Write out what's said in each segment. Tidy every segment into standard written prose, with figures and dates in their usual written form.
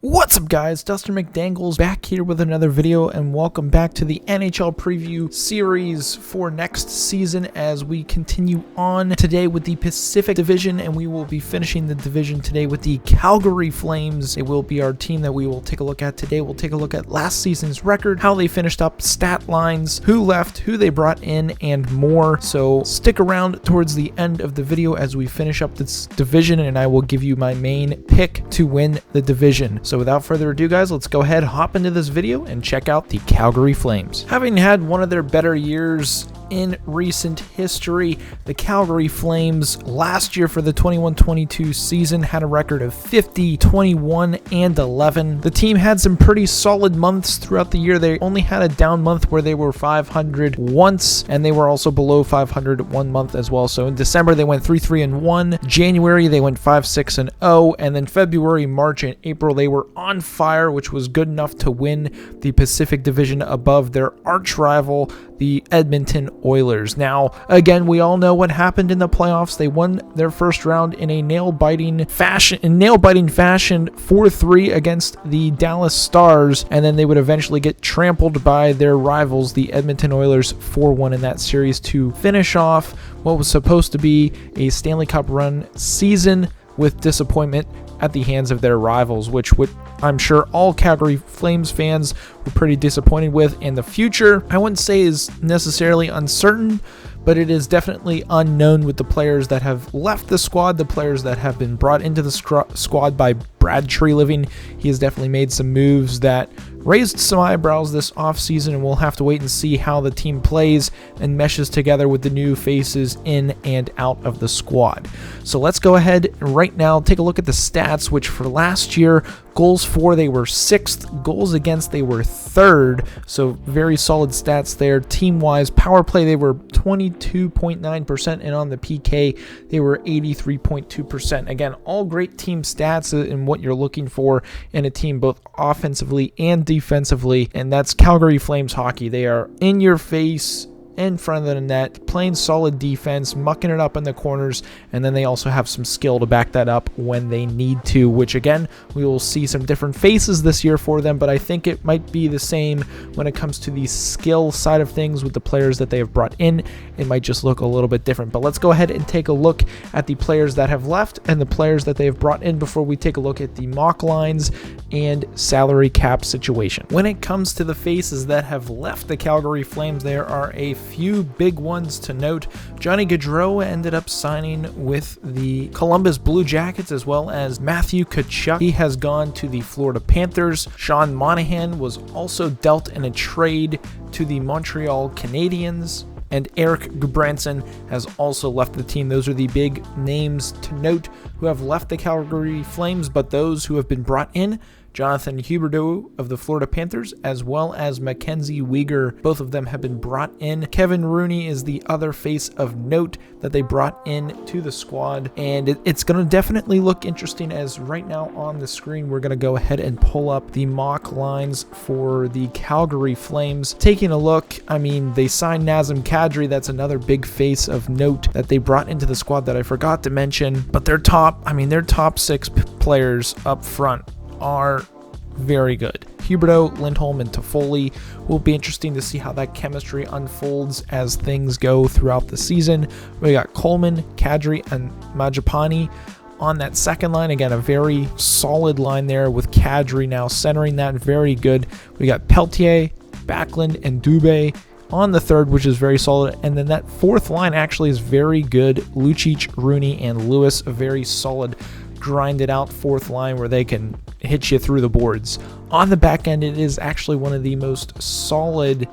What's up guys, Dustin McDangles back here with another video, and welcome back to the NHL preview series for next season as we continue on today with the Pacific Division, and we will be finishing the division today with the Calgary Flames. It will be our team that we will take a look at today. We'll take a look at last season's record, how they finished up, stat lines, who left, who they brought in, and more. So stick around towards the end of the video as we finish up this division, and I will give you my main pick to win the division. So without further ado guys, let's go ahead, hop into this video, and check out the Calgary Flames. Having had one of their better years in recent history, the Calgary Flames last year for the 21-22 season had a record of 50, 21, and 11. The team had some pretty solid months throughout the year. They only had a down month where they were 500 once, and they were also below 500 one month as well. So in December they went 3-3-1, January they went 5-6-0, and then February, March, and April they were on fire, which was good enough to win the Pacific Division above their arch rival, the Edmonton Oilers. Now, again, we all know what happened in the playoffs. They won their first round in a nail-biting fashion 4-3 against the Dallas Stars, and then they would eventually get trampled by their rivals, the Edmonton Oilers, 4-1 in that series to finish off what was supposed to be a Stanley Cup run season with disappointment at the hands of their rivals, which I'm sure all Calgary Flames fans were pretty disappointed with. And the future, I wouldn't say is necessarily uncertain, but it is definitely unknown with the players that have left the squad, the players that have been brought into the squad by Brad Treliving. He has definitely made some moves that raised some eyebrows this offseason, and we'll have to wait and see how the team plays and meshes together with the new faces in and out of the squad. So let's go ahead right now, take a look at the stats, which for last year, goals for, they were 6th, goals against, they were 3rd, so very solid stats there. Team-wise, power play, they were 22.9%, and on the PK, they were 83.2%. Again, all great team stats and what you're looking for in a team, both offensively and defensively, and that's Calgary Flames hockey. They are in your face, in front of the net, playing solid defense, mucking it up in the corners, and then they also have some skill to back that up when they need to, which again, we will see some different faces this year for them, but I think it might be the same when it comes to the skill side of things with the players that they have brought in. It might just look a little bit different, but let's go ahead and take a look at the players that have left and the players that they have brought in before we take a look at the mock lines and salary cap situation. When it comes to the faces that have left the Calgary Flames, there are a few big ones to note. Johnny Gaudreau ended up signing with the Columbus Blue Jackets, as well as Matthew Tkachuk. He has gone to the Florida Panthers. Sean Monahan was also dealt in a trade to the Montreal Canadiens, and Eric Gudbranson has also left the team. Those are the big names to note who have left the Calgary Flames, but those who have been brought in, Jonathan Huberdeau of the Florida Panthers, as well as Mackenzie Weegar. Both of them have been brought in. Kevin Rooney is the other face of note that they brought in to the squad, and it's going to definitely look interesting, as right now on the screen we're going to go ahead and pull up the mock lines for the Calgary Flames. Taking a look, I mean, they signed Nazem Kadri. That's another big face of note that they brought into the squad that I forgot to mention, but their top 6 players up front are very good. Huberdeau, Lindholm, and Toffoli. Will be interesting to see how that chemistry unfolds as things go throughout the season. We got Coleman, Kadri, and Majapani on that second line. Again, a very solid line there with Kadri now centering that, very good. We got Peltier, Backlund, and Dubé on the third, which is very solid. And then that fourth line actually is very good. Lucic, Rooney, and Lewis, a very solid grinded out fourth line where they can hit you through the boards. On the back end, it is actually one of the most solid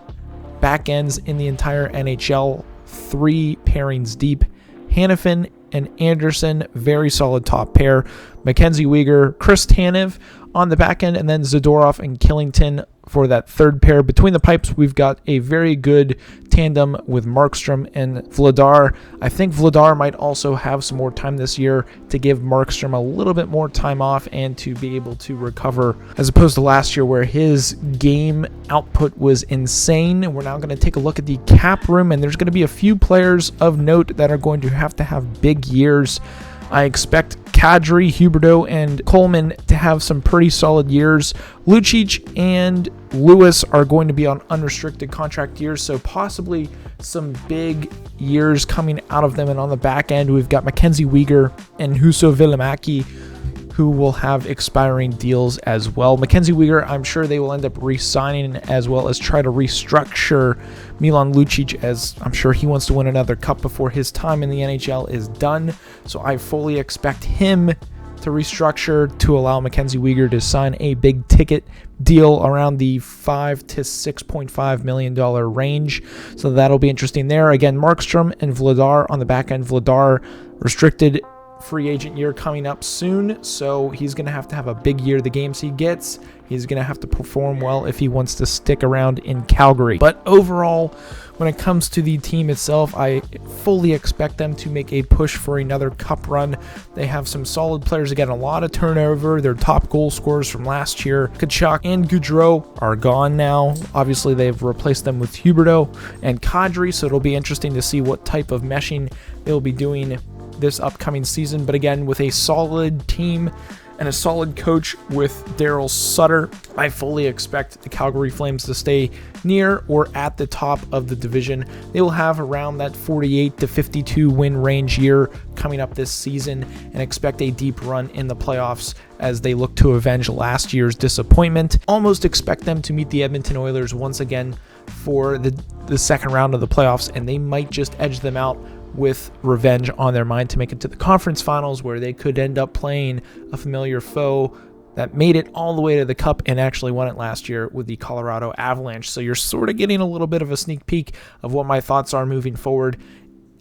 back ends in the entire NHL. 3 pairings deep. Hanifin and Anderson, very solid top pair. Mackenzie Weegar, Chris Tanev on the back end, and then Zadorov and Killington for that third pair. Between the pipes, we've got a very good tandem with Markstrom and Vladar. I think Vladar might also have some more time this year to give Markstrom a little bit more time off and to be able to recover, as opposed to last year where his game output was insane. We're now going to take a look at the cap room, and there's going to be a few players of note that are going to have big years. I expect Kadri, Huberdeau, and Coleman to have some pretty solid years. Lucic and Lewis are going to be on unrestricted contract years, so possibly some big years coming out of them. And on the back end, we've got Mackenzie Weegar and Husso Vilimaki, who will have expiring deals as well. Mackenzie Weegar, I'm sure they will end up re-signing, as well as try to restructure Milan Lucic, as I'm sure he wants to win another cup before his time in the NHL is done. So I fully expect him to restructure to allow Mackenzie Weegar to sign a big ticket deal around the $5 to $6.5 million range. So that'll be interesting there. Again, Markstrom and Vladar on the back end. Vladar restricted free agent year coming up soon, so he's going to have a big year. The games he gets, he's going to have to perform well if he wants to stick around in Calgary. But overall, when it comes to the team itself, I fully expect them to make a push for another cup run. They have some solid players. Again, a lot of turnover. Their top goal scorers from last year, Tkachuk and Gaudreau, are gone now. Obviously, they've replaced them with Huberdeau and Kadri, so it'll be interesting to see what type of meshing they'll be doing this upcoming season. But again, with a solid team and a solid coach with Daryl Sutter, I fully expect the Calgary Flames to stay near or at the top of the division. They will have around that 48 to 52 win range year coming up this season, and expect a deep run in the playoffs as they look to avenge last year's disappointment. Almost expect them to meet the Edmonton Oilers once again for the second round of the playoffs, and they might just edge them out with revenge on their mind to make it to the conference finals, where they could end up playing a familiar foe that made it all the way to the cup and actually won it last year with the Colorado Avalanche. So you're sort of getting a little bit of a sneak peek of what my thoughts are moving forward.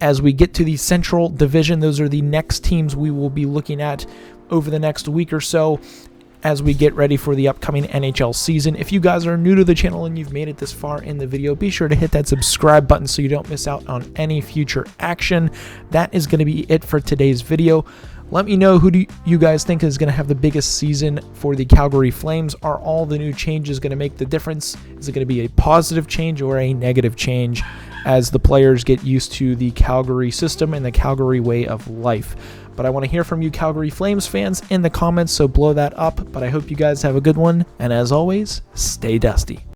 As we get to the Central Division, those are the next teams we will be looking at over the next week or so as we get ready for the upcoming NHL season. If you guys are new to the channel and you've made it this far in the video, be sure to hit that subscribe button so you don't miss out on any future action. That is going to be it for today's video. Let me know, who do you guys think is going to have the biggest season for the Calgary Flames? Are all the new changes going to make the difference? Is it going to be a positive change or a negative change as the players get used to the Calgary system and the Calgary way of life? But I want to hear from you Calgary Flames fans in the comments, so blow that up. But I hope you guys have a good one, and as always, stay dusty.